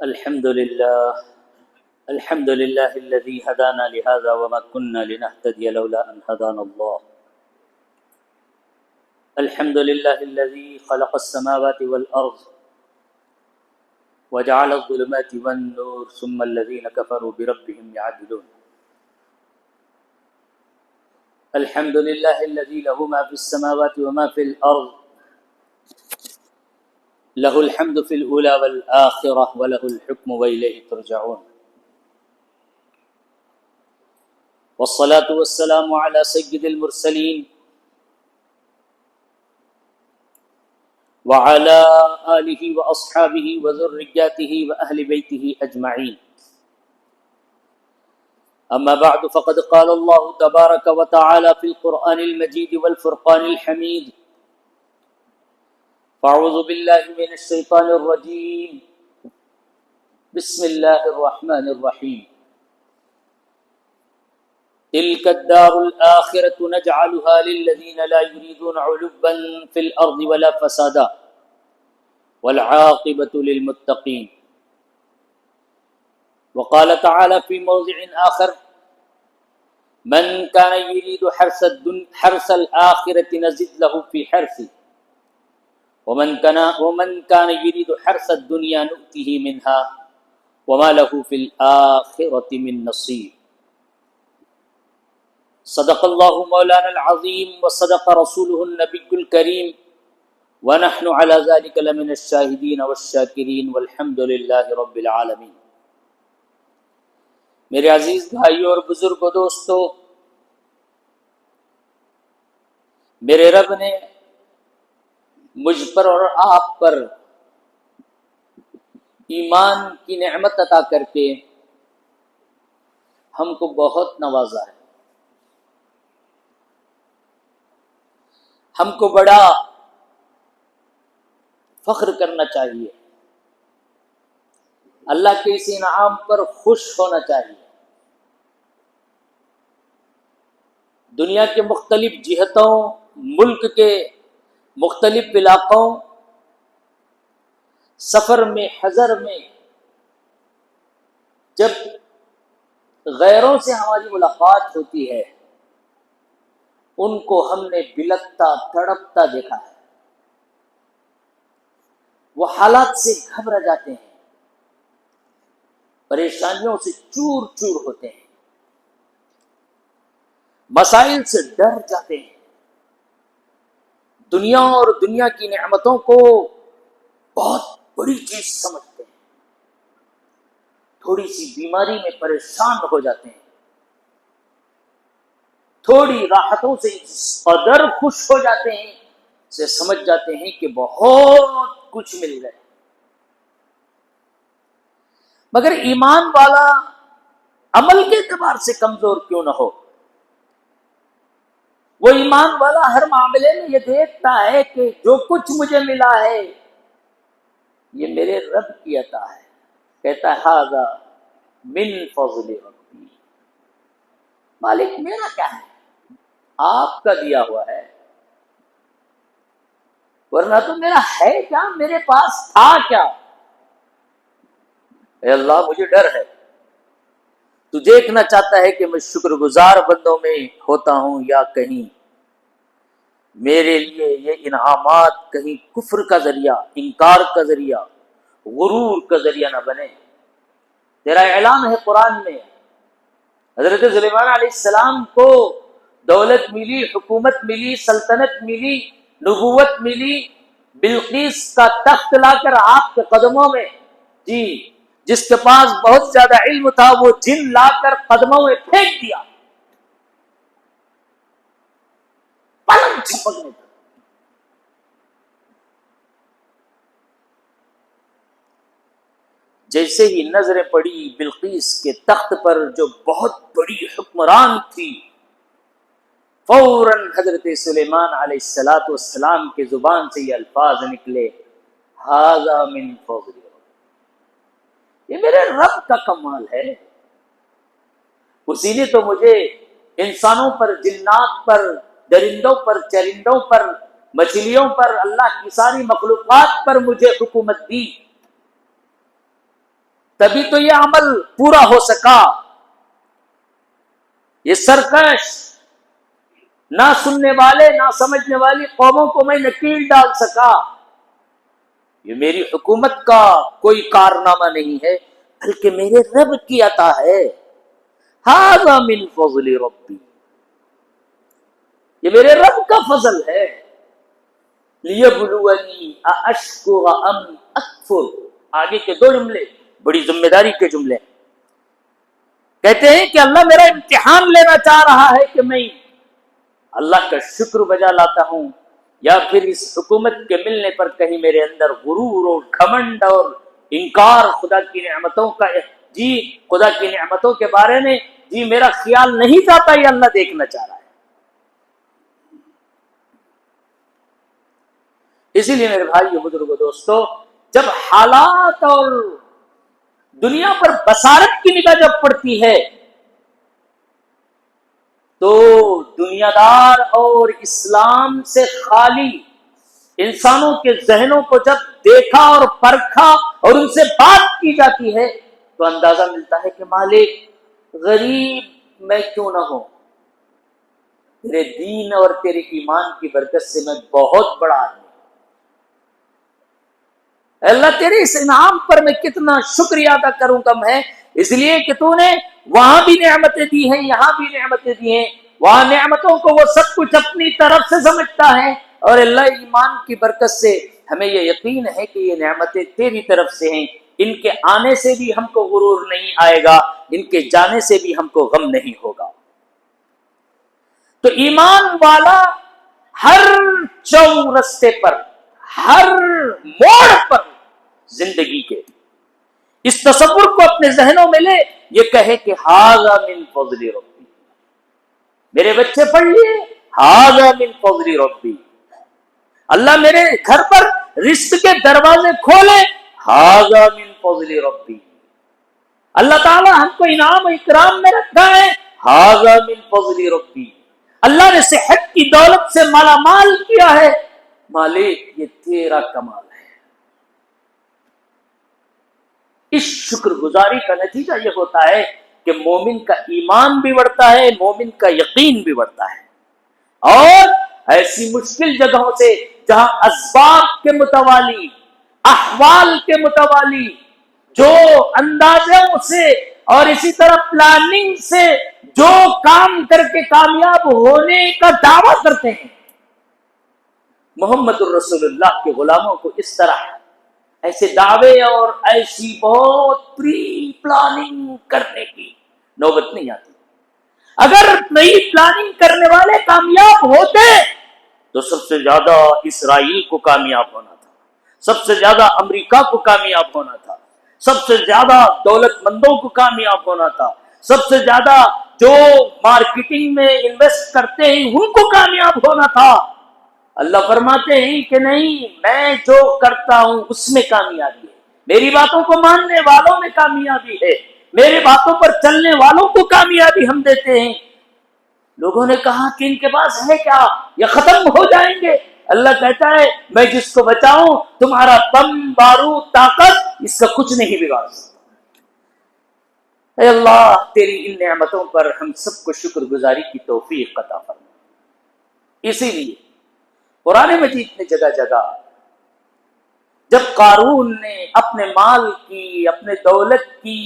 الحمد لله الذي هدانا لهذا وما كنا لنهتدي لولا أن هدانا الله. الحمد لله الذي خلق السماوات والأرض وجعل الظلمات والنور ثم الذين كفروا بربهم يعدلون. الحمد لله الذي له ما في السماوات وما في الأرض، له الحمد في الأولى والآخرة وله الحكم وإليه ترجعون. والصلاة والسلام على سيد المرسلين وعلى آله وأصحابه وذرياته وأهل بيته أجمعين. أما بعد فقد قال الله تبارك وتعالى في القرآن المجيد والفرقان الحميد: فاعوذ بالله من الشيطان الرجيم، بسم الله الرحمن الرحيم. تلك الدار الآخرة نجعلها للذين لا يريدون علوا في الأرض ولا فسادا والعاقبة للمتقين. وقال تعالى في موضع آخر: من كان يريد حرث الآخرة نزد له في حرثه ومن كان يريد حرث الدنيا نؤته منها وما له في الآخرة من نصيب. صدق الله مولانا العظيم وصدق رسوله النبي الكريم ونحن على ذلك لمن الشاهدين والشاکرین والحمد للہ رب العالمین. میرے عزیز بھائیوں اور بزرگوں دوستو، میرے رب نے مجھ پر اور آپ پر ایمان کی نعمت عطا کر کے ہم کو بہت نوازا ہے. ہم کو بڑا فخر کرنا چاہیے، اللہ کے اس انعام پر خوش ہونا چاہیے. دنیا کے مختلف جہتوں، ملک کے مختلف علاقوں، سفر میں، حضر میں جب غیروں سے ہماری ملاقات ہوتی ہے، ان کو ہم نے بلکتا تڑپتا دیکھا ہے. وہ حالات سے گھبرا جاتے ہیں، پریشانیوں سے چور چور ہوتے ہیں، مسائل سے ڈر جاتے ہیں، دنیا اور دنیا کی نعمتوں کو بہت بڑی چیز سمجھتے ہیں، تھوڑی سی بیماری میں پریشان ہو جاتے ہیں، تھوڑی راحتوں سے اس قدر خوش ہو جاتے ہیں سے سمجھ جاتے ہیں کہ بہت کچھ مل گئے. مگر ایمان والا عمل کے اعتبار سے کمزور کیوں نہ ہو، وہ ایمان والا ہر معاملے میں یہ دیکھتا ہے کہ جو کچھ مجھے ملا ہے یہ میرے رب کی عطا ہے. کہتا ہے ھذا من فضل ربی، مالک میرا کیا ہے، آپ کا دیا ہوا ہے، ورنہ تو میرا ہے کیا، میرے پاس تھا کیا. اے اللہ مجھے ڈر ہے، تو دیکھنا چاہتا ہے کہ میں شکر گزار بندوں میں ہوتا ہوں یا کہیں میرے لیے یہ انعامات کہیں کفر کا ذریعہ، انکار کا ذریعہ، غرور کا ذریعہ نہ بنے. تیرا اعلان ہے قرآن میں، حضرت سلیمان علیہ السلام کو دولت ملی، حکومت ملی، سلطنت ملی، نبوت ملی، بلقیس کا تخت لا کر آپ کے قدموں میں، جی جس کے پاس بہت زیادہ علم تھا وہ جن لا کر قدموں میں پھینک دیا، پلنگ جھپکنے تک. جیسے ہی نظریں پڑی بلقیس کے تخت پر جو بہت بڑی حکمران تھی، فوراً حضرت سلیمان علیہ السلام کے زبان سے یہ الفاظ نکلے: ھذا من فضل ربی، یہ میرے رب کا کمال ہے. اسی نے تو مجھے انسانوں پر، جنات پر، درندوں پر، چرندوں پر، مچھلیوں پر، اللہ کی ساری مخلوقات پر مجھے حکومت دی. تبھی تو یہ عمل پورا ہو سکا. یہ سرکش نہ سننے والے نہ سمجھنے والی قوموں کو میں نکیل ڈال سکا. یہ میری حکومت کا کوئی کارنامہ نہیں ہے بلکہ میرے رب کی عطا ہے. ھذا من فضل ربی، یہ میرے رب کا فضل ہے. لیبلونی ااشکر ام اکفر، آگے کے دو جملے بڑی ذمہ داری کے جملے. کہتے ہیں کہ اللہ میرا امتحان لینا چاہ رہا ہے کہ میں اللہ کا شکر بجا لاتا ہوں یا پھر اس حکومت کے ملنے پر کہیں میرے اندر غرور اور گھمنڈ اور انکار خدا کی نعمتوں کا، جی خدا کی نعمتوں کے بارے میں جی میرا خیال نہیں چاہتا، یہ اللہ دیکھنا چاہ رہا ہے. اسی لیے میرے بھائی بزرگوں دوستو، جب حالات اور دنیا پر بصارت کی نگاہ جب پڑتی ہے تو دنیا دار اور اسلام سے خالی انسانوں کے ذہنوں کو جب دیکھا اور پرکھا اور ان سے بات کی جاتی ہے تو اندازہ ملتا ہے کہ مالک غریب میں کیوں نہ ہوں، تیرے دین اور تیرے ایمان کی برکت سے میں بہت بڑا آدمی. اللہ تیرے اس انعام پر میں کتنا شکریہ ادا کروں کم ہے، اس لیے کہ تو نے وہاں بھی نعمتیں دی ہیں یہاں بھی نعمتیں دی ہیں. وہاں نعمتوں کو وہ سب کچھ اپنی طرف سے سمجھتا ہے اور اللہ ایمان کی برکت سے ہمیں یہ یقین ہے کہ یہ نعمتیں تیری طرف سے ہیں. ان کے آنے سے بھی ہم کو غرور نہیں آئے گا، ان کے جانے سے بھی ہم کو غم نہیں ہوگا. تو ایمان والا ہر چورستے پر، ہر موڑ پر زندگی کے اس تصور کو اپنے ذہنوں میں لے، یہ کہے کہ ھذا من فضل ربی. میرے بچے پڑھ لیے ھذا من فضل ربی. اللہ میرے گھر پر رزق کے دروازے کھولے ھذا من فضل ربی. اللہ تعالی ہم کو انعام و اکرام میں رکھا ہے ھذا من فضل ربی. اللہ نے صحت کی دولت سے مالا مال کیا ہے، مالک یہ تیرا کمال ہے. اس شکر گزاری کا نتیجہ یہ ہوتا ہے کہ مومن کا ایمان بھی بڑھتا ہے، مومن کا یقین بھی بڑھتا ہے. اور ایسی مشکل جگہوں سے جہاں اسباب کے متوالی، احوال کے متوالی، جو اندازوں سے اور اسی طرح پلاننگ سے جو کام کر کے کامیاب ہونے کا دعویٰ کرتے ہیں، محمد الرسول اللہ کے غلاموں کو اس طرح ایسے دعوے اور ایسی بہت پری پلاننگ کرنے کی نوبت نہیں آتی. اگر نئی پلاننگ کرنے والے کامیاب ہوتے تو سب سے زیادہ اسرائیل کو کامیاب ہونا تھا، سب سے زیادہ امریکہ کو کامیاب ہونا تھا، سب سے زیادہ دولت مندوں کو کامیاب ہونا تھا، سب سے زیادہ جو مارکیٹنگ میں انویسٹ کرتے ہیں ان کو کامیاب ہونا تھا. اللہ فرماتے ہیں کہ نہیں، میں جو کرتا ہوں اس میں کامیابی ہے، میری باتوں کو ماننے والوں میں کامیابی ہے، میری باتوں پر چلنے والوں کو کامیابی ہم دیتے ہیں. لوگوں نے کہا کہ ان کے پاس ہے کیا، یہ ختم ہو جائیں گے. اللہ کہتا ہے میں جس کو بچاؤں، تمہارا بم بارود طاقت اس کا کچھ نہیں بگاڑ سکتا. اے اللہ تیری ان نعمتوں پر ہم سب کو شکر گزاری کی توفیق عطا فرما. اسی لیے قرآن مجید نے جگہ جگہ جب قارون نے اپنے مال کی، اپنے دولت کی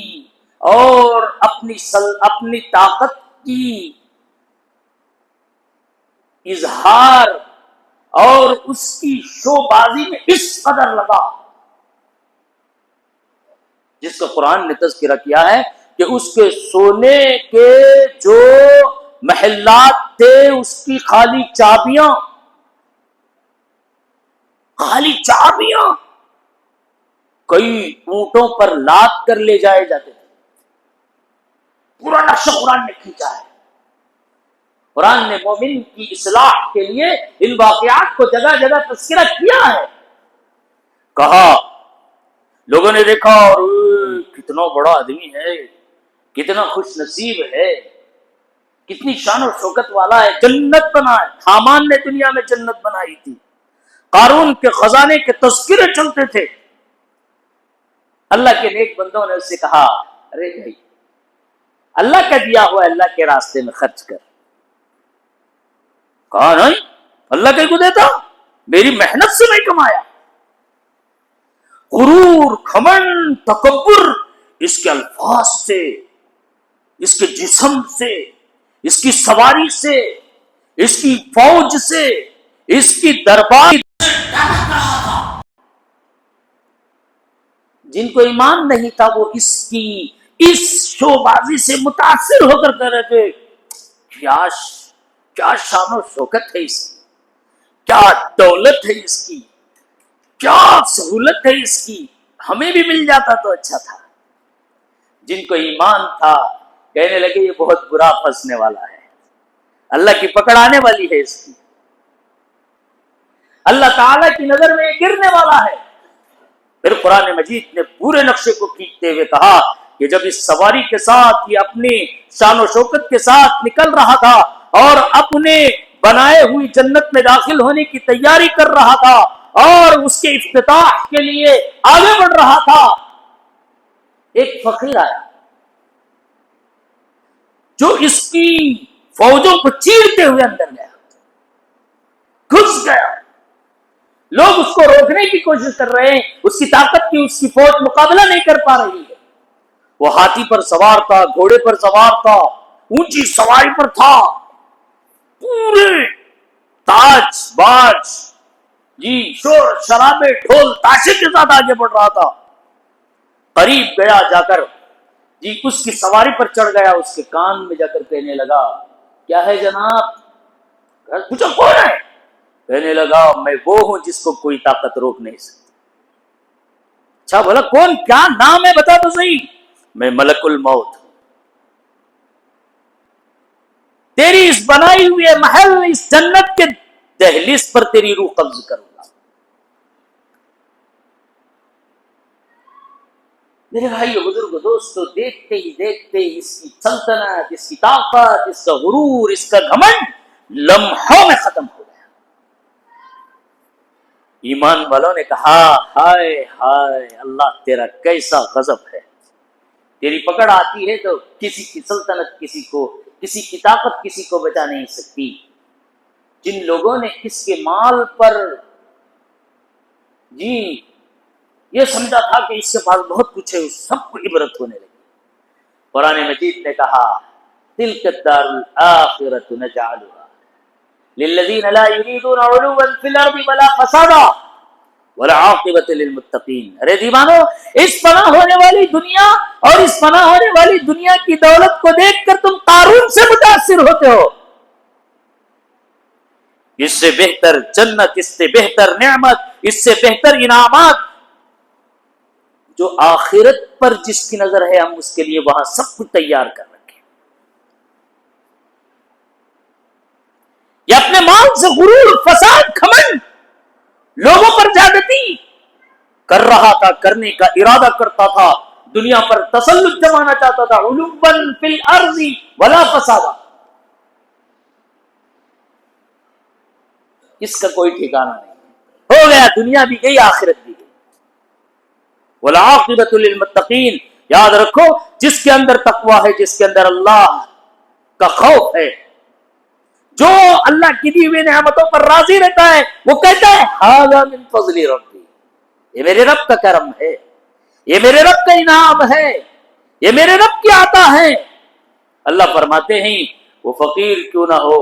اور اپنی طاقت کی اظہار اور اس کی شو بازی میں اس قدر لگا، جس کا قرآن نے تذکرہ کیا ہے کہ اس کے سونے کے جو محلات تھے اس کی خالی چابیاں کئی اونٹوں پر لاد کر لے جائے جاتے تھے. پورا نقشہ قرآن نے کھینچا ہے. قرآن نے مومن کی اصلاح کے لیے ان واقعات کو جگہ جگہ تذکرہ کیا ہے. کہا لوگوں نے دیکھا اور کتنا بڑا آدمی ہے، کتنا خوش نصیب ہے، کتنی شان و شوکت والا ہے، جنت بنا ہے. حامان نے دنیا میں جنت بنائی تھی، قارون کے خزانے کے تذکرے چلتے تھے. اللہ کے نیک بندوں نے اس سے کہا ارے بھائی اللہ کا دیا ہوا اللہ کے راستے میں خرچ کر. کہا نہیں اللہ کہیں کو دیتا, میری محنت سے میں کمایا. غرور, گھمنڈ, تکبر اس کے الفاظ سے, اس کے جسم سے, اس کی سواری سے, اس کی فوج سے, اس کی دربار جن کو ایمان نہیں تھا وہ اس شو بازی سے متاثر ہو کر کہہ رہے تھے کیا شان و شوکت ہے اس کی, کیا دولت ہے اس کی, کیا سہولت ہے اس کی, ہمیں بھی مل جاتا تو اچھا تھا. جن کو ایمان تھا کہنے لگے یہ بہت برا پھنسنے والا ہے, اللہ کی پکڑ آنے والی ہے اس کی, اللہ تعالی کی نظر میں یہ گرنے والا ہے. پھر قرآن مجید نے پورے نقشے کو کھینچتے ہوئے کہا کہ جب اس سواری کے ساتھ یہ اپنی شان و شوکت کے ساتھ نکل رہا تھا اور اپنے بنائے ہوئی جنت میں داخل ہونے کی تیاری کر رہا تھا اور اس کے افتتاح کے لیے آگے بڑھ رہا تھا, ایک فقیر آیا جو اس کی فوجوں کو چیرتے ہوئے اندر گیا, گھس گیا. لوگ اس کو روکنے کی کوشش کر رہے ہیں, اس کی طاقت کی اس کی فوج مقابلہ نہیں کر پا رہی ہے. وہ ہاتھی پر سوار تھا, گھوڑے پر سوار تھا, اونچی سواری پر تھا, پورے تاج باج شور شرابے ڈھول تاشے کے ساتھ آگے بڑھ رہا تھا. قریب گیا جا کر اس کی سواری پر چڑھ گیا, اس کے کان میں جا کر کہنے لگا کیا ہے جناب؟ پوچھا کون ہے؟ کہنے لگا میں وہ ہوں جس کو کوئی طاقت روک نہیں سکتی. اچھا بولا کون, کیا نام ہے بتا تو صحیح. میں ملک الموت ہوں, تیری اس بنائی ہوئی محل اس جنت کے دہلیز پر تیری روح قبض کروں گا. میرے بھائی بزرگ دوستو, دیکھتے ہی دیکھتے اس کی سلطنت, اس کی طاقت, اس کا غرور, اس کا گھمنڈ لمحوں میں ختم ہو گیا. ایمان والوں نے کہا ہائے ہائے اللہ تیرا کیسا غضب ہے, تیری پکڑ آتی ہے تو کسی کی سلطنت کسی کو, کسی کی طاقت کسی کو بچا نہیں سکتی. جن لوگوں نے اس کے مال پر یہ سمجھا تھا کہ اس کے پاس بہت کچھ ہے, اس سب کو عبرت ہونے لگی. قرآن مجید نے کہا تلک الدار الآخرۃ نجعلها للذین لا یریدون علوا فی الارض ولا فسادا والعاقبۃ للمتقین. ارے دیوانو, اس فنا ہونے والی دنیا اور اس فنا ہونے والی دنیا کی دولت کو دیکھ کر تم قارون سے متاثر ہوتے ہو. اس سے بہتر جنت, اس سے بہتر نعمت, اس سے بہتر انعامات جو آخرت پر جس کی نظر ہے ہم اس کے لیے وہاں سب کچھ تیار کر رکھے. یہ اپنے مال سے غرور, فساد, گھمنڈ, لوگوں پر زیادتی کر رہا تھا, کرنے کا ارادہ کرتا تھا, دنیا پر تسلط جمانا چاہتا تھا. علوا فی الارض ولا فسادا, اس کا کوئی ٹھکانہ نہیں. ہو گیا, دنیا بھی گئی, آخرت بھی گئی. والعاقبۃ للمتقین, یاد رکھو جس کے اندر تقویٰ ہے, جس کے اندر اللہ کا خوف ہے, جو اللہ کی دی ہوئی نعمتوں پر راضی رہتا ہے, وہ کہتا ہے ھذا من فضل ربی, یہ میرے رب کا کرم ہے, یہ میرے رب کا انعام ہے, یہ میرے رب کی عطا ہے. اللہ فرماتے ہیں وہ فقیر کیوں نہ ہو,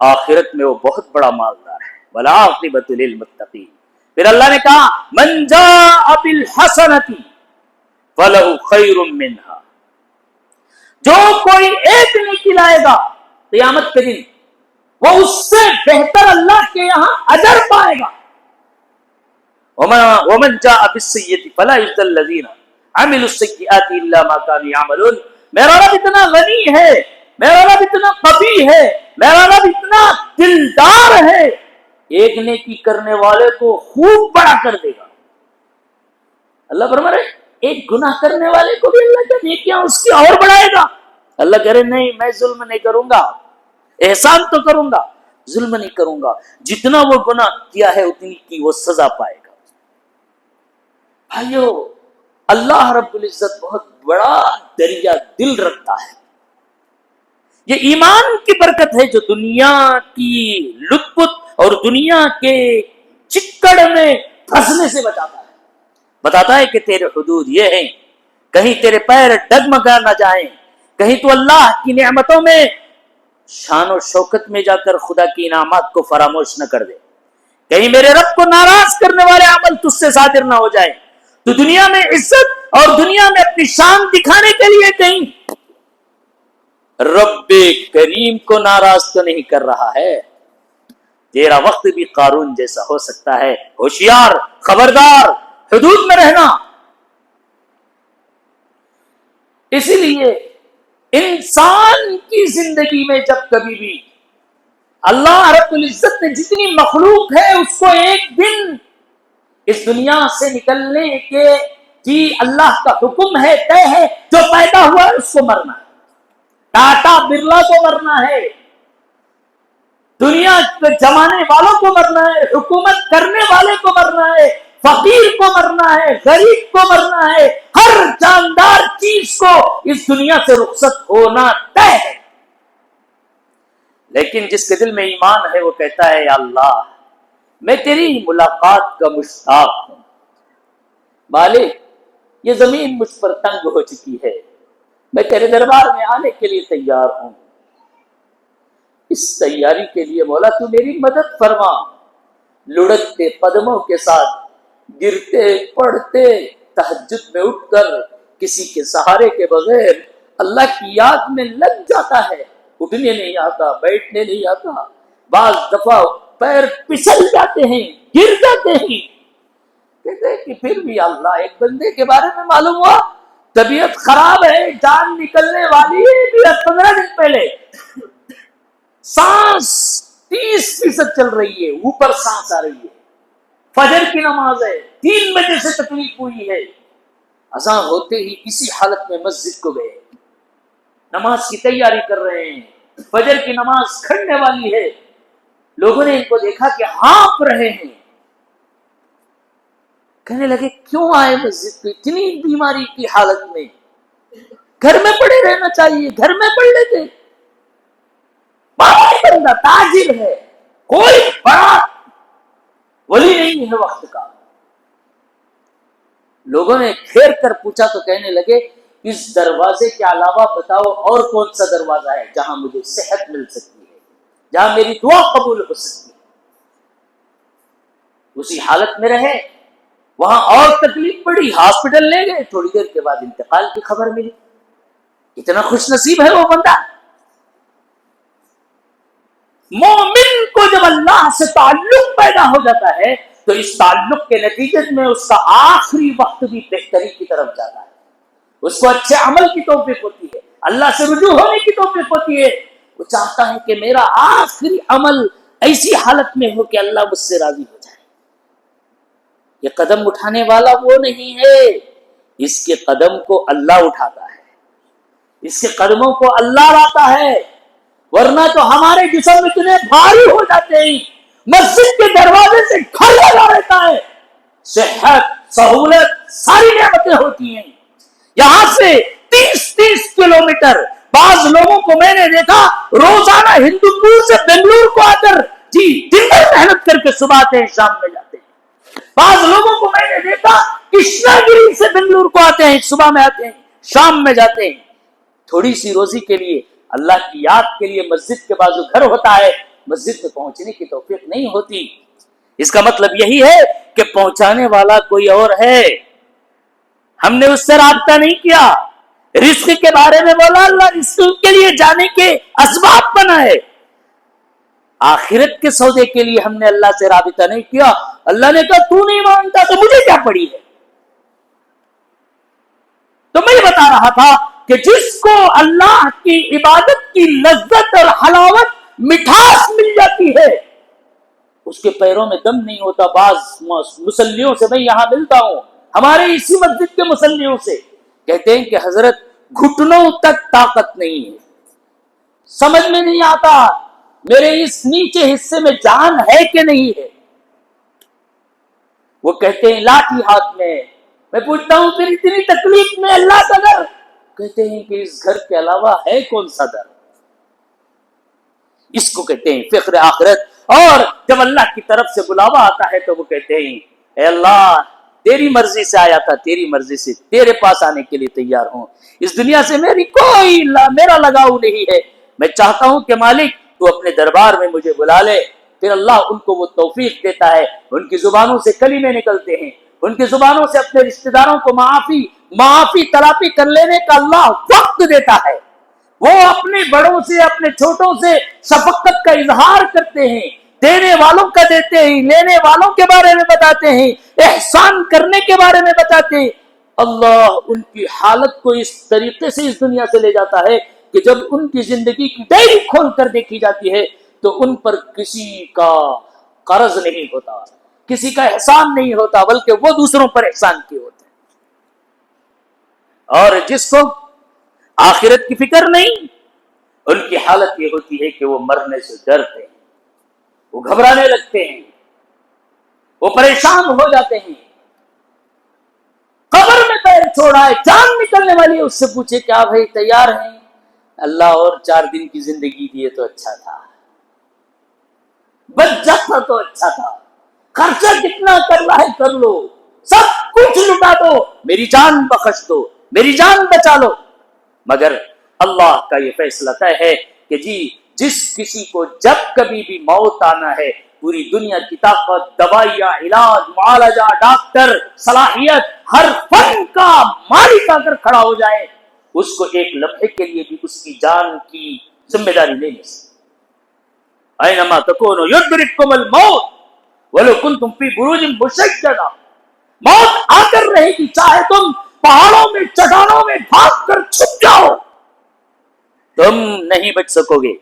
آخرت میں وہ بہت بڑا مالدار ہے. والعاقبۃ للمتقین. پھر اللہ نے کہا من جاء بالحسنۃ فلہ خیر منہا, جو کوئی ایک نیکی لائے گا قیامت کے دن وہ اس سے بہتر اللہ کے یہاں اجر پائے گا. ومن جاء بالسیئۃ فلا یجزی الذین عملوا السیئات الا ما كانوا يعملون. میرا رب اتنا غنی ہے, میرا رب اتنا قوی ہے, میرا رب اتنا دلدار ہے, ایک نیکی کرنے والے کو خوب بڑا کر دے گا. اللہ فرما رہے ایک گناہ کرنے والے کو بھی اللہ کا نیکیاں اس کی اور بڑھائے گا. اللہ کہہ رہے نہیں, میں ظلم نہیں کروں گا, احسان تو کروں گا, ظلم نہیں کروں گا. جتنا وہ گناہ کیا ہے اتنی کی وہ سزا پائے گا. بھائیو, اللہ رب العزت بہت بڑا دریا دل رکھتا ہے. یہ ایمان کی برکت ہے جو دنیا کی لطف اور دنیا کے چکڑ میں پھنسنے سے بچاتا ہے. بتاتا ہے کہ تیرے حدود یہ ہیں، کہیں تیرے پیر ڈگمگا نہ جائیں، کہیں تو اللہ کی نعمتوں میں شان و شوکت میں جا کر خدا کی انعامات کو فراموش نہ کر دے، کہیں میرے رب کو ناراض کرنے والے عمل تجھ سے صادر نہ ہو جائے. تو دنیا میں عزت اور دنیا میں اپنی شان دکھانے کے لیے کہیں رب کریم کو ناراض تو نہیں کر رہا ہے. تیرا وقت بھی قارون جیسا ہو سکتا ہے. ہوشیار، خبردار، حدود میں رہنا. اسی لیے انسان کی زندگی میں جب کبھی بھی اللہ رب العزت نے جتنی مخلوق ہے اس کو ایک دن اس دنیا سے نکلنے کے کی اللہ کا حکم ہے، طے ہے. جو پیدا ہوا ہے اس کو مرنا ہے. ٹاٹا برلا کو مرنا ہے، دنیا کے جمانے والوں کو مرنا ہے، حکومت کرنے والے کو مرنا ہے، فقیر کو مرنا ہے، غریب کو مرنا ہے. ہر جاندار چیز کو اس دنیا سے رخصت ہونا طے ہے. لیکن جس کے دل میں ایمان ہے وہ کہتا ہے یا اللہ میں تیری ملاقات کا مشتاق ہوں. مالک یہ زمین مجھ پر تنگ ہو چکی ہے، میں تیرے دربار میں آنے کے لیے تیار ہوں. اس تیاری کے لیے مولا تو میری مدد فرما. لڑکتے قدموں کے ساتھ گرتے پڑھتے تہجد میں اٹھ کر کسی کے سہارے کے بغیر اللہ کی یاد میں لگ جاتا ہے. اٹھنے نہیں آتا، بیٹھنے نہیں آتا، بعض دفعہ پیر پسل جاتے ہیں، گر جاتے ہیں. کہتے ہیں کہ پھر بھی اللہ ایک بندے کے بارے میں معلوم ہوا طبیعت خراب ہے، جان نکلنے والی ہے. 15 دن پہلے سانس 30% چل رہی ہے، اوپر سانس آ رہی ہے. فجر کی نماز ہے، 3 بجے سے تکلیف ہوئی ہے. اذان ہوتے ہی اسی حالت میں مسجد کو گئے، نماز کی تیاری کر رہے ہیں. فجر کی نماز کھڑنے والی ہے. لوگوں نے ان کو دیکھا کہ ہانپ رہے ہیں. کہنے لگے کیوں آئے مسجد کو اتنی بیماری کی حالت میں؟ گھر میں پڑے رہنا چاہیے، گھر میں پڑھ لیتے. بندہ تاجر ہے، کوئی بڑا ولی نہیں ہے وقت کا. لوگوں نے گھیر کر پوچھا تو کہنے لگے اس دروازے کے علاوہ بتاؤ اور کون سا دروازہ ہے جہاں مجھے صحت مل سکتی ہے، جہاں میری دعا قبول ہو سکتی ہے. اسی حالت میں رہے، وہاں اور تکلیف پڑی، ہاسپٹل لے گئے. تھوڑی دیر کے بعد انتقال کی خبر ملی. اتنا خوش نصیب ہے وہ بندہ. مومن کو جب اللہ سے تعلق پیدا ہو جاتا ہے تو اس تعلق کے نتیجے میں اس کا آخری وقت بھی بہتری کی طرف جاتا ہے. اس کو اچھے عمل کی توفیق ہوتی ہے، اللہ سے رجوع ہونے کی توفیق ہوتی ہے. وہ چاہتا ہے کہ میرا آخری عمل ایسی حالت میں ہو کہ اللہ مجھ سے راضی ہو جائے. یہ قدم اٹھانے والا وہ نہیں ہے، اس کے قدم کو اللہ اٹھاتا ہے، اس کے قدموں کو اللہ لاتا ہے. ورنہ تو ہمارے جسم اتنے بھاری ہو جاتے ہیں، مسجد کے دروازے سے گھر لگا رہتا ہے. صحت، سہولت، ساری نعمتیں ہوتی ہیں. یہاں سے 30 کلومیٹر. بعض لوگوں کو میں نے دیکھا روزانہ ہندوپور سے بنگلور کو آ کر دن بھر محنت کر کے صبح آتے ہیں، شام میں جاتے ہیں. بعض لوگوں کو میں نے دیکھا کرشنا گری سے بنگلور کو آتے ہیں، صبح میں آتے ہیں، شام میں جاتے ہیں. تھوڑی سی روزی کے لیے، اللہ کی یاد کے لیے مسجد کے بازو گھر ہوتا ہے، مسجد میں پہنچنے کی توفیق نہیں ہوتی. اس کا مطلب یہی ہے کہ پہنچانے والا کوئی اور ہے، ہم نے اس سے رابطہ نہیں کیا. رزق کے بارے میں بولا، اللہ رزق کے لیے جانے کے اسباب بنائے. آخرت کے سودے کے لیے ہم نے اللہ سے رابطہ نہیں کیا. اللہ نے کہا تو نہیں مانتا تو مجھے کیا پڑی ہے. تو میں بتا رہا تھا کہ جس کو اللہ کی عبادت کی لذت اور حلاوت، مٹھاس مل جاتی ہے، اس کے پیروں میں دم نہیں ہوتا. بعض مصلیوں سے میں یہاں ملتا ہوں، ہمارے اسی مسجد کے مصلیوں سے، کہتے ہیں کہ حضرت گھٹنوں تک طاقت نہیں ہے، سمجھ میں نہیں آتا میرے اس نیچے حصے میں جان ہے کہ نہیں ہے. وہ کہتے ہیں لاٹھی ہاتھ میں، میں پوچھتا ہوں پھر اتنی تکلیف میں اللہ کا در؟ کہتے ہیں کہ اس گھر کے علاوہ ہے کون سا در؟ اس کو کہتے ہیں فخر آخرت. اور جب اللہ کی طرف سے بلاوا آتا ہے تو وہ کہتے ہیں اے اللہ تیری مرضی سے آیا تھا، تیری مرضی سے تیرے پاس آنے کے لیے تیار ہوں. اس دنیا سے میرا لگاؤ نہیں ہے. میں چاہتا ہوں کہ مالک تو اپنے دربار میں مجھے بلا لے. پھر اللہ ان کو وہ توفیق دیتا ہے، ان کی زبانوں سے کلمے نکلتے ہیں، ان کی زبانوں سے اپنے رشتہ داروں کو معافی تلافی کر لینے کا اللہ وقت دیتا ہے. وہ اپنے بڑوں سے اپنے چھوٹوں سے شفقت کا اظہار کرتے ہیں، دینے والوں کا دیتے ہیں، لینے والوں کے بارے میں بتاتے ہیں، احسان کرنے کے بارے میں بتاتے ہیں. اللہ ان کی حالت کو اس طریقے سے اس دنیا سے لے جاتا ہے کہ جب ان کی زندگی کی ڈائری کھول کر دیکھی جاتی ہے تو ان پر کسی کا قرض نہیں ہوتا، کسی کا احسان نہیں ہوتا، بلکہ وہ دوسروں پر احسان کیے ہوتے ہیں. اور جس کو آخرت کی فکر نہیں، ان کی حالت یہ ہوتی ہے کہ وہ مرنے سے ڈرتے ہیں، وہ گھبرانے لگتے ہیں، وہ پریشان ہو جاتے ہیں. قبر میں پیر چھوڑا ہے، جان نکلنے والی ہے، اس سے پوچھے کیا بھائی تیار ہیں؟ اللہ اور 4 دن کی زندگی دیے تو اچھا تھا، بچ جاتا تو اچھا تھا، خرچہ کتنا کرنا ہے کر لو، سب کچھ لٹا دو، میری جان بخش دو، میری جان بچا لو. مگر اللہ کا یہ فیصلہ طے ہے کہ جس کسی کو جب کبھی بھی موت آنا ہے، پوری دنیا کی طاقت، دوائیاں، علاج، معالجہ، ڈاکٹر، صلاحیت، ہر فن کا مالک اگر کھڑا ہو جائے، اس کو ایک لمحے کے لیے بھی اس کی جان کی ذمہ داری نہیں لے سکتے. اینما تکونوا یدرککم الموت ولو کنتم فی بروج مشیدہ. موت آ کر رہے گی، چاہے تم پہاڑوں میں چٹانوں میں بھاگ کر چھپ جاؤ، تم نہیں بچ سکو گے.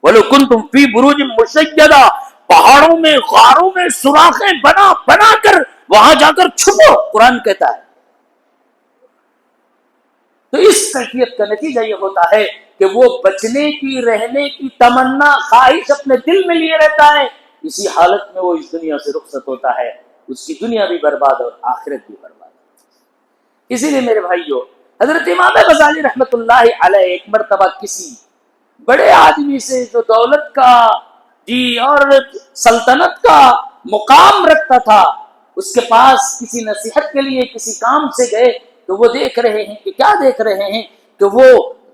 وَلَوْ كُنْتُمْ فِي بُرُوجٍ مُشَيَّدَةٍ، پہاڑوں میں غاروں میں سوراخیں بنا کر وہاں جا کر چھپو، قرآن کہتا ہے. تو اس کیفیت کا نتیجہ یہ ہوتا ہے کہ وہ بچنے کی، رہنے کی تمنا، خواہش اپنے دل میں لیے رہتا ہے. اسی حالت میں وہ اس دنیا سے رخصت ہوتا ہے، اس کی دنیا بھی برباد اور آخرت بھی برباد. اسی لیے میرے بھائیوں، حضرت امام غزالی رحمت اللہ علیہ ایک مرتبہ کسی بڑے آدمی سے جو دولت کا اور سلطنت کا مقام رکھتا تھا، اس کے پاس کسی نصیحت کے لیے کسی کام سے گئے تو وہ دیکھ رہے ہیں کہ کیا دیکھ رہے ہیں کہ وہ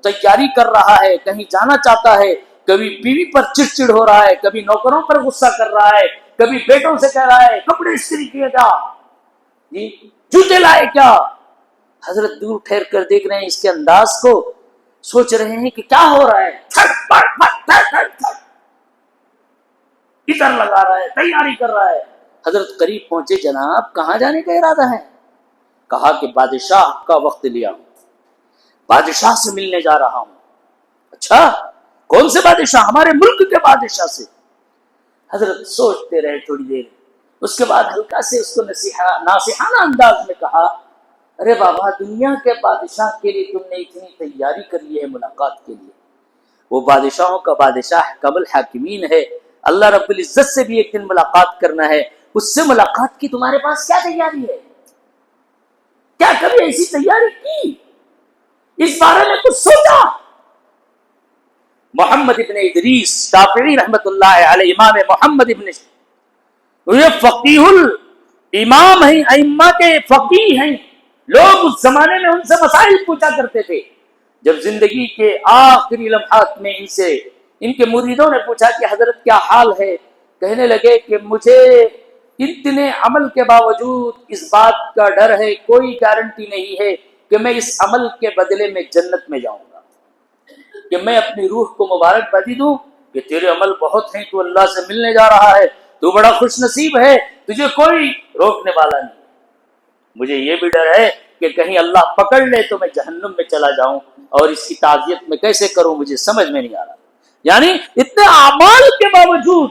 تیاری کر رہا ہے، کہیں جانا چاہتا ہے، کبھی بیوی پر چڑچڑ ہو رہا ہے، کبھی نوکروں پر غصہ کر رہا ہے، کبھی بیٹوں سے کہہ رہا ہے کپڑے استری کیے جا، جوتے لائے کیا. حضرت دور ٹھہر کر دیکھ رہے ہیں اس کے انداز کو، سوچ رہے ہیں کہ کیا ہو رہا ہے. ادھر لگا رہا ہے، تیاری کر رہا ہے. حضرت قریب پہنچے، جناب کہاں جانے کا ارادہ ہے؟ کہا کہ بادشاہ کا وقت لیا ہوں، بادشاہ سے ملنے جا رہا ہوں. اچھا کون سے بادشاہ؟ ہمارے ملک کے بادشاہ سے. حضرت سوچتے رہے تھوڑی دیر، اس کے بعد ہلکا سے اس کو ناصحانہ انداز میں کہا ارے بابا، دنیا کے بادشاہ کے لیے تم نے اتنی تیاری کر لی ہے ملاقات کے لیے، وہ بادشاہوں کا بادشاہ حکم الحاکمین ہے، اللہ رب العزت سے بھی ایک دن ملاقات کرنا ہے، اس سے ملاقات کی تمہارے پاس کیا تیاری ہے؟ کیا کبھی ایسی تیاری کی؟ اس بارے میں کچھ سوچا؟ محمد ابن ادریس شافعی رحمت اللہ علیہ، امام محمد ابن، یہ فقیہ الامام ہیں، ائمہ کے فقیہ ہیں. لوگ اس زمانے میں ان سے مسائل پوچھا کرتے تھے. جب زندگی کے آخری لمحات میں ان کے مریدوں نے پوچھا کہ حضرت کیا حال ہے، کہنے لگے کہ مجھے اتنے عمل کے باوجود اس بات کا ڈر ہے، کوئی گارنٹی نہیں ہے کہ میں اس عمل کے بدلے میں جنت میں جاؤں گا، کہ میں اپنی روح کو مبارکبادی دوں کہ تیرے عمل بہت ہیں، تو اللہ سے ملنے جا رہا ہے، تو بڑا خوش نصیب ہے، تجھے کوئی روکنے والا نہیں. مجھے یہ بھی ڈر ہے کہ کہیں اللہ پکڑ لے تو میں جہنم میں چلا جاؤں، اور اس کی تعزیت میں کیسے کروں مجھے سمجھ میں نہیں آ رہا. یعنی اتنے اعمال کے باوجود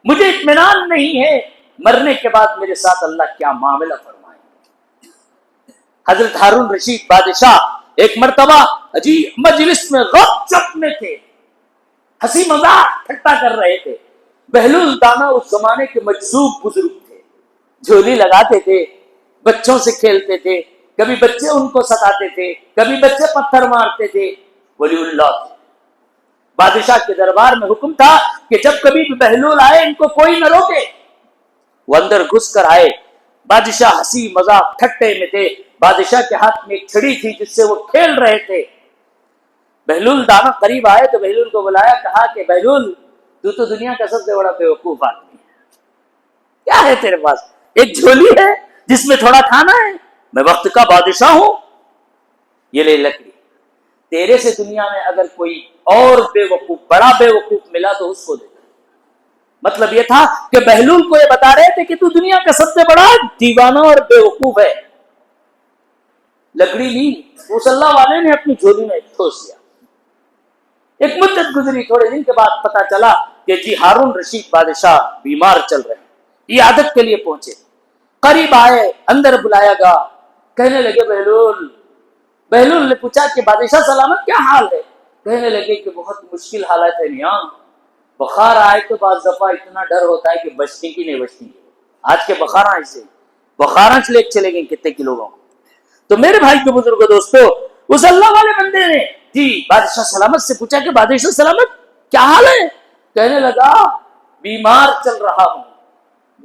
مجھے اطمینان نہیں ہے مرنے کے بعد میرے ساتھ اللہ کیا معاملہ فرمائے. حضرت ہارون رشید بادشاہ ایک مرتبہ مجلس میں غب چپ میں تھے، ہنسی مذاق ٹھٹا کر رہے تھے. بہلول دانا اس زمانے کے مجذوب بزرگ تھے، جھولی لگاتے تھے، بچوں سے کھیلتے تھے، کبھی بچے ان کو ستاتے تھے، کبھی بچے پتھر مارتے تھے، ولی اللہ تھے۔ بادشاہ کے دربار میں حکم تھا کہ جب کبھی بھی بہلول آئے ان کو کوئی نہ روکے۔ وہ اندر گھس کر آئے، بادشاہ ہنسی مذاق ٹھٹے میں تھے، بادشاہ کے ہاتھ میں ایک چھڑی تھی جس سے وہ کھیل رہے تھے۔ بہلول دانا قریب آئے تو بہلول کو بلایا، کہا کہ بہلول تو دنیا کا سب سے بڑا بیوقوف آدمی ہے، کیا ہے تیرے پاس؟ ایک جھولی ہے جس میں تھوڑا کھانا ہے، میں وقت کا بادشاہ ہوں، یہ لے لکڑی، تیرے سے دنیا میں اگر کوئی اور بیوقوف بڑا بیوقوف ملا تو اس کو دے۔ مطلب یہ تھا کہ بہلول کو یہ بتا رہے تھے کہ تو دنیا کا سب سے بڑا دیوانہ اور بیوقوف ہے۔ لکڑی لی، مصلی والے نے اپنی جھولی میں ٹھوس دیا۔ ایک مدت گزری، تھوڑے دن کے بعد پتا چلا کہ جی ہارون رشید بادشاہ بیمار چل رہے ہیں، عیادت کے لیے پہنچے۔ قریب آئے، اندر بلایا گیا، کہنے لگے بہلول نے پوچھا کہ بادشاہ سلامت، کیا حال ہے؟ کہنے لگے کہ بہت مشکل حالت ہے میاں، بخار آئے تو بعض دفعہ اتنا ڈر ہوتا ہے کہ بچنے کی نہیں بچنے کی۔ آج کے بخار ایسے بخار لے چلے گئے کتنے کی لوگوں کو۔ تو میرے بھائی کے بزرگ دوستو، اس اللہ والے بندے نے جی بادشاہ سلامت سے پوچھا کہ بادشاہ سلامت کیا حال ہے؟ کہنے لگا بیمار چل رہا ہوں،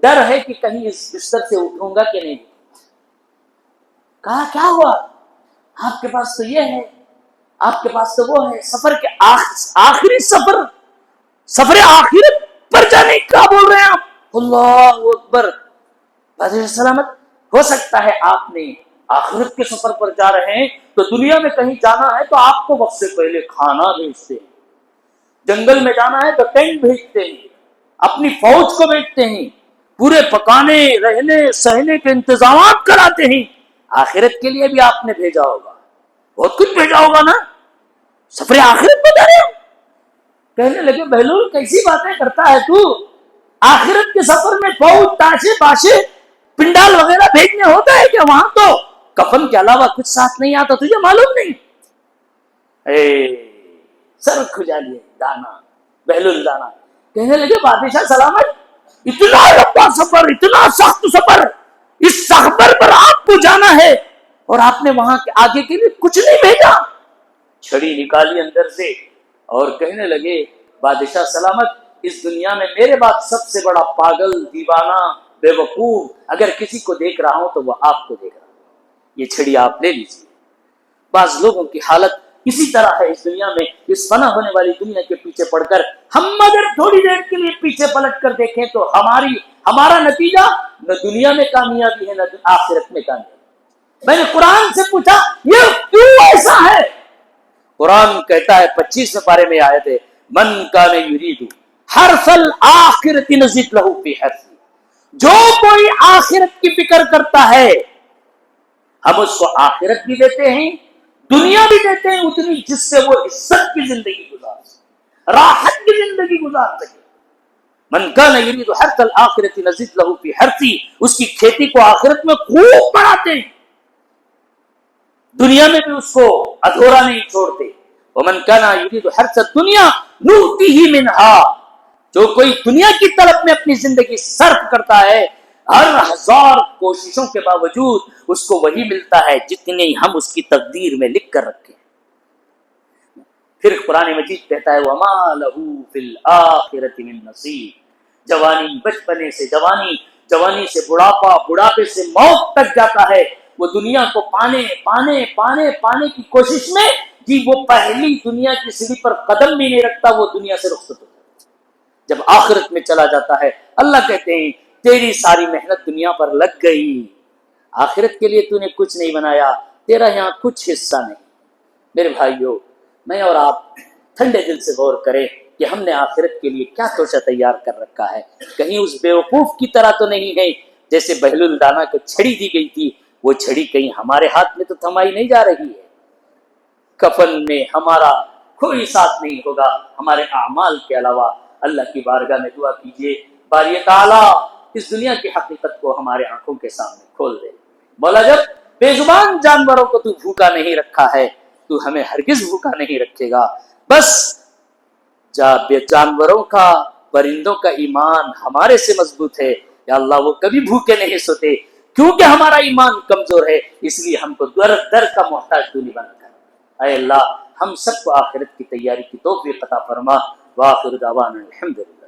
ڈر ہے کہ کہیں اس بستر سے اٹھوں گا کہ نہیں۔ کہا کیا ہوا؟ آپ کے پاس تو یہ ہے، آپ کے پاس تو وہ ہے، سفر کے آخری سفر آخرت پر جانے کا بول رہے ہیں آپ؟ اللہ اکبر۔ بادشاہ سلامت، ہو سکتا ہے آپ نے آخرت کے سفر پر جا رہے ہیں تو دنیا میں کہیں جانا ہے تو آپ کو وقت سے پہلے کھانا بھیجتے ہیں، جنگل میں جانا ہے تو ٹینٹ بھیجتے ہیں، اپنی فوج کو بھیجتے ہیں، پورے پکانے رہنے سہنے کے انتظامات کراتے ہیں۔ آخرت کے لیے بھی آپ نے بھیجا ہوگا، بہت کچھ بھیجا ہوگا نا، سفر آخرت میں جا رہے ہو۔ کہنے لگے بہلول کیسی باتیں کرتا ہے تو، آخرت کے سفر میں فوج تاشے باشے پنڈال وغیرہ بھیجنے ہوتا ہے کہ وہاں تو کفن کے علاوہ کچھ ساتھ نہیں آتا، تجھے معلوم نہیں؟ سر کھجا لیے دانا، بہلول دانا۔ کہنے لگے بادشاہ سلامت، اتنا لمبا سفر، اتنا سخت سفر، اس سفر پر آپ کو جانا ہے اور آپ نے وہاں کے آگے کے لیے کچھ نہیں بھیجا۔ چھڑی نکالی اندر سے اور کہنے لگے بادشاہ سلامت، اس دنیا میں میرے بعد سب سے بڑا پاگل، دیوانہ، بے وقوف اگر کسی کو دیکھ رہا ہوں تو وہ آپ کو دیکھ رہا ہوں، یہ چھڑی آپ لے لیجیے۔ بعض لوگوں کی حالت اسی طرح ہے اس دنیا میں، اس فنا ہونے والی دنیا کے پیچھے پڑ کر ہم اگر تھوڑی دیر کے لیے پیچھے پلٹ کر دیکھیں تو ہمارا نتیجہ نہ دنیا میں کامیابی ہے نہ آخرت میں کامیابی۔ میں نے قرآن سے پوچھا یہ کیوں ایسا ہے؟ قرآن کہتا ہے 25 پارے میں آیت ہے، من کان یرید حرث الآخرۃ نزد لہ فی حرثہ، جو کوئی آخرت کی فکر کرتا ہے ہم اس کو آخرت بھی دیتے ہیں، دنیا بھی دیتے ہیں اتنی جس سے وہ عزت کی زندگی گزار سکے، راحت کی زندگی گزار سکے۔ من کان یرید حرث الآخرۃ نزد لہ فی حرثہ، اس کی کھیتی کو آخرت میں خوب بڑھاتے ہیں، دنیا میں بھی اس کو ادھورا نہیں چھوڑتے۔ ومن کان یرید حرث الدنیا نؤتیہ منہا، جو کوئی دنیا کی طرف میں اپنی زندگی صرف کرتا ہے ہر 1000 کوششوں کے باوجود اس کو وہی ملتا ہے جتنی ہم اس کی تقدیر میں لکھ کر رکھے۔ پھر قرآن مجید کہتا ہے وما لہ فی الآخرۃ من نصیب، جوانی بچپنے سے جوانی سے بڑھاپا، بڑھاپے سے موت تک جاتا ہے، وہ دنیا کو پانے کی کوشش میں جی وہ پہلی دنیا کی سیڑھی پر قدم بھی نہیں رکھتا، وہ دنیا سے رخصت ہوتا ہے۔ جب آخرت میں چلا جاتا ہے اللہ کہتے ہیں تیری ساری محنت دنیا پر لگ گئی، آخرت کے لیے تو نے کچھ نہیں بنایا، تیرا یہاں کچھ حصہ نہیں۔ میرے بھائیو، میں اور آپ ٹھنڈے دل سے غور کریں کہ ہم نے آخرت کے لیے کیا توشہ تیار کر رکھا ہے، کہیں اس بیوقوف کی طرح تو نہیں ہے جیسے بہلول دانا کو چھڑی دی گئی تھی، وہ چھڑی کہیں ہمارے ہاتھ میں تو تھمائی نہیں جا رہی ہے۔ کفن میں ہمارا کوئی ساتھ نہیں ہوگا ہمارے اعمال کے علاوہ۔ اللہ کی بارگاہ میں دعا کیجیے باری تعالیٰ اس دنیا کی حقیقت کو ہمارے آنکھوں کے سامنے کھول دے۔ مولا جب بے زبان جانوروں کو تو بھوکا نہیں رکھا ہے تو ہمیں ہرگز بھوکا نہیں رکھے گا۔ بس جانوروں کا، پرندوں کا ایمان ہمارے سے مضبوط ہے، یا اللہ وہ کبھی بھوکے نہیں سوتے، کیونکہ ہمارا ایمان کمزور ہے اس لیے ہم کو در در کا محتاج تو نہیں بنا کر۔ اے اللہ ہم سب کو آخرت کی تیاری کی توفیق عطا فرما۔ وآخر دعوانا الحمدللہ۔